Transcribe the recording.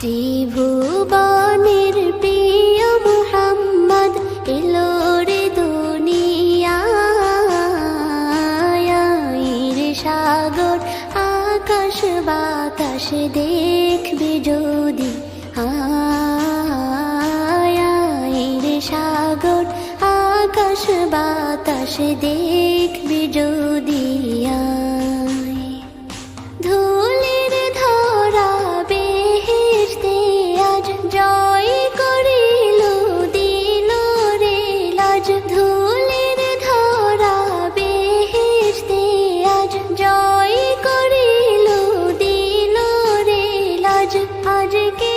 ত্রিভুবনের প্রিয় মুহাম্মদ এলো রে দুনিয়ায় সাগর আকাশ বাতাস দেখবি যদি সাগর আকাশ বাতাস দেখবি যদি ধুলির ধরা বেহেশতে আজ জয় করিল দিল রে লাজ ধুলির ধরা বেহেশতে আজ জয় করিল দিল রে লাজ আজকে